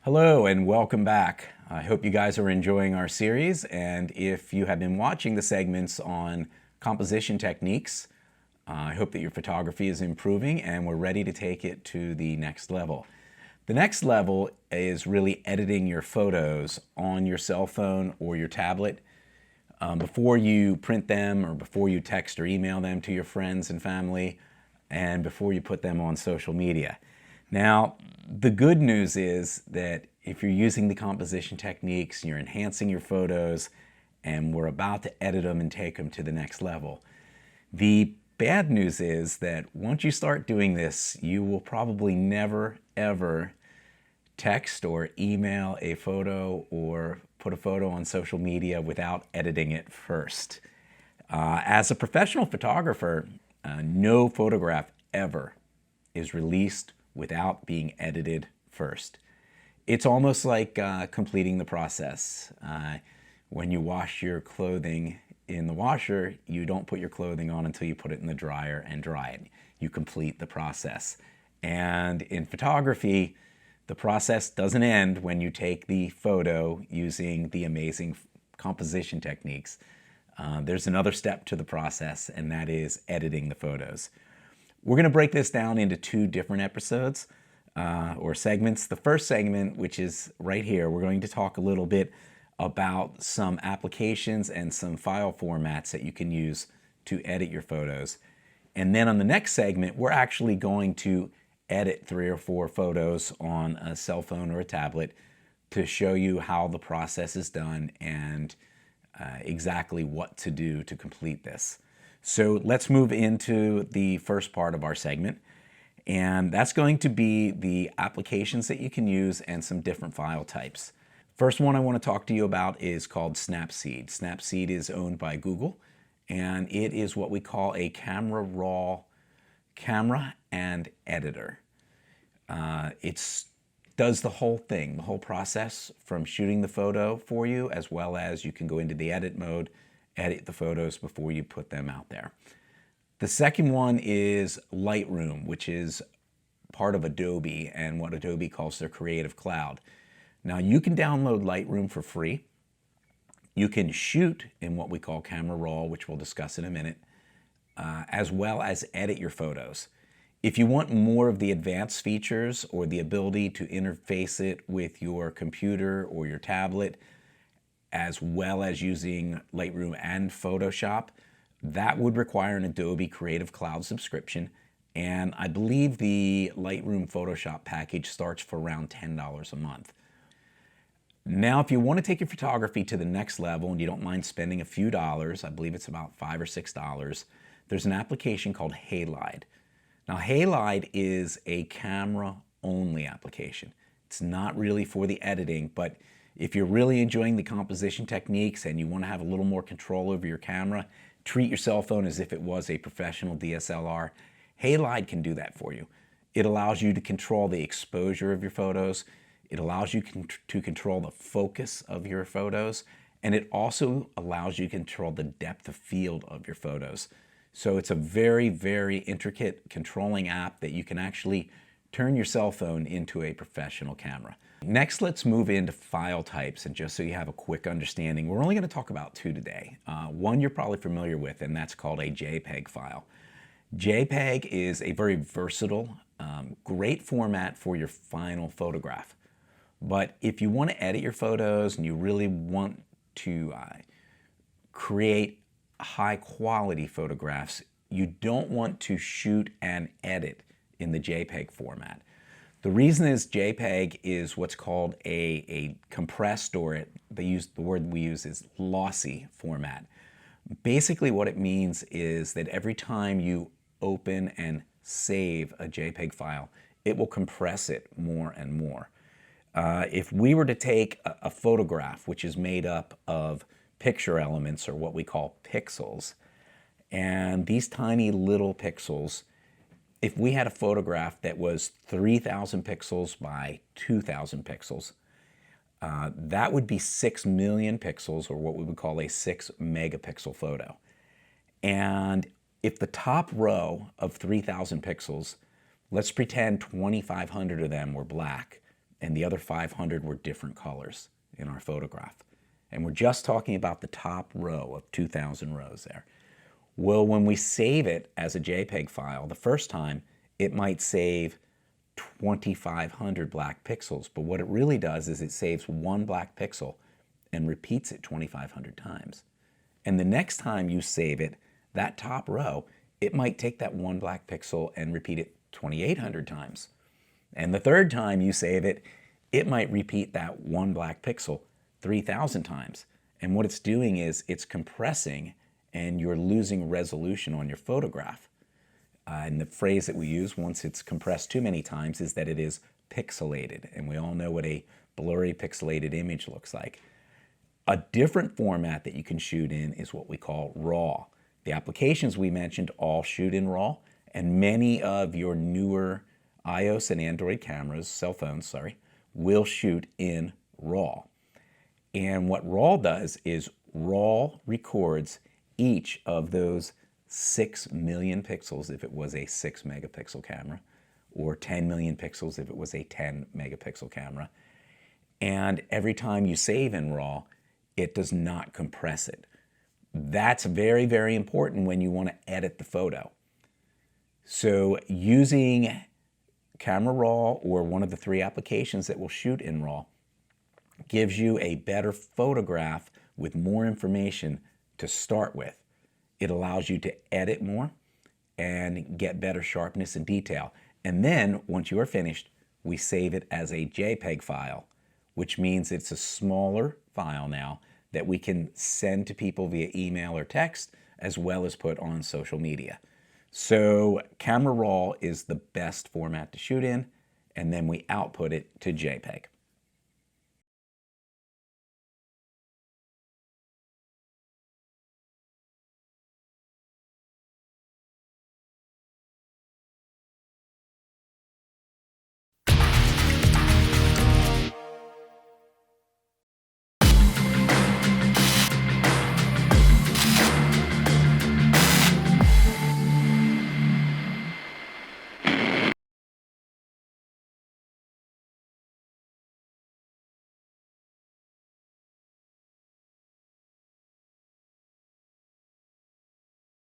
Hello and welcome back. I hope you guys are enjoying our series, and if you have been watching the segments on composition techniques, I hope that your photography is improving and we're ready to take it to the next level. The next level is really editing your photos on your cell phone or your tablet before you print them or before you text or email them to your friends and family and before you put them on social media. Now, the good news is that if you're using the composition techniques, you're enhancing your photos, and we're about to edit them and take them to the next level. The bad news is that once you start doing this, you will probably never, ever text or email a photo or put a photo on social media without editing it first. As a professional photographer, no photograph ever is released without being edited first. It's almost like completing the process. When you wash your clothing in the washer, you don't put your clothing on until you put it in the dryer and dry it. You complete the process. And in photography, the process doesn't end when you take the photo using the amazing composition techniques. There's another step to the process, and that is editing the photos. We're going to break this down into two different episodes or segments. The first segment, which is right here, we're going to talk a little bit about some applications and some file formats that you can use to edit your photos. And then on the next segment, we're actually going to edit 3 or 4 photos on a cell phone or a tablet to show you how the process is done and exactly what to do to complete this. So let's move into the first part of our segment, and that's going to be the applications that you can use and some different file types. First one I want to talk to you about is called Snapseed. Snapseed is owned by Google, and it is what we call a camera raw camera and editor. It does the whole thing, the whole process from shooting the photo for you, as well as you can go into the edit mode, edit the photos before you put them out there. The second one is Lightroom, which is part of Adobe and what Adobe calls their Creative Cloud. Now you can download Lightroom for free. You can shoot in what we call Camera Raw, which we'll discuss in a minute, as well as edit your photos. If you want more of the advanced features or the ability to interface it with your computer or your tablet, as well as using Lightroom and Photoshop, that would require an Adobe Creative Cloud subscription. And I believe the Lightroom Photoshop package starts for around $10 a month. Now, if you want to take your photography to the next level and you don't mind spending a few dollars, I believe it's about $5 or $6, there's an application called Halide. Now, Halide is a camera-only application. It's not really for the editing, but if you're really enjoying the composition techniques and you want to have a little more control over your camera, treat your cell phone as if it was a professional DSLR, Halide can do that for you. It allows you to control the exposure of your photos. It allows you to control the focus of your photos, and it also allows you to control the depth of field of your photos. So it's a very, very intricate controlling app that you can actually turn your cell phone into a professional camera. Next, let's move into file types, and just so you have a quick understanding, we're only going to talk about 2 today. One you're probably familiar with, and that's called a JPEG file. JPEG is a very versatile, great format for your final photograph. But if you want to edit your photos and you really want to create high quality photographs, you don't want to shoot and edit in the JPEG format. The reason is JPEG is what's called a compressed, or the word we use is lossy format. Basically what it means is that every time you open and save a JPEG file, it will compress it more and more. If we were to take a photograph, which is made up of picture elements, or what we call pixels, and these tiny little pixels, if we had a photograph that was 3,000 pixels by 2,000 pixels, that would be 6 million pixels, or what we would call a 6 megapixel photo. And if the top row of 3,000 pixels, let's pretend 2,500 of them were black and the other 500 were different colors in our photograph. And we're just talking about the top row of 2,000 rows there. Well, when we save it as a JPEG file, the first time, it might save 2,500 black pixels, but what it really does is it saves one black pixel and repeats it 2,500 times. And the next time you save it, that top row, it might take that one black pixel and repeat it 2,800 times. And the third time you save it, it might repeat that one black pixel 3,000 times. And what it's doing is it's compressing and you're losing resolution on your photograph. And the phrase that we use once it's compressed too many times is that it is pixelated. And we all know what a blurry pixelated image looks like. A different format that you can shoot in is what we call RAW. The applications we mentioned all shoot in RAW, and many of your newer iOS and Android cameras, cell phones, sorry, will shoot in RAW. And what RAW does is RAW records each of those 6 million pixels if it was a 6 megapixel camera, or 10 million pixels if it was a 10 megapixel camera. And every time you save in RAW, it does not compress it. That's very, very important when you want to edit the photo. So using Camera Raw or one of the 3 applications that will shoot in RAW gives you a better photograph with more information to start with. It allows you to edit more and get better sharpness and detail. And then once you are finished, we save it as a JPEG file, which means it's a smaller file now that we can send to people via email or text, as well as put on social media. So Camera Raw is the best format to shoot in, and then we output it to JPEG.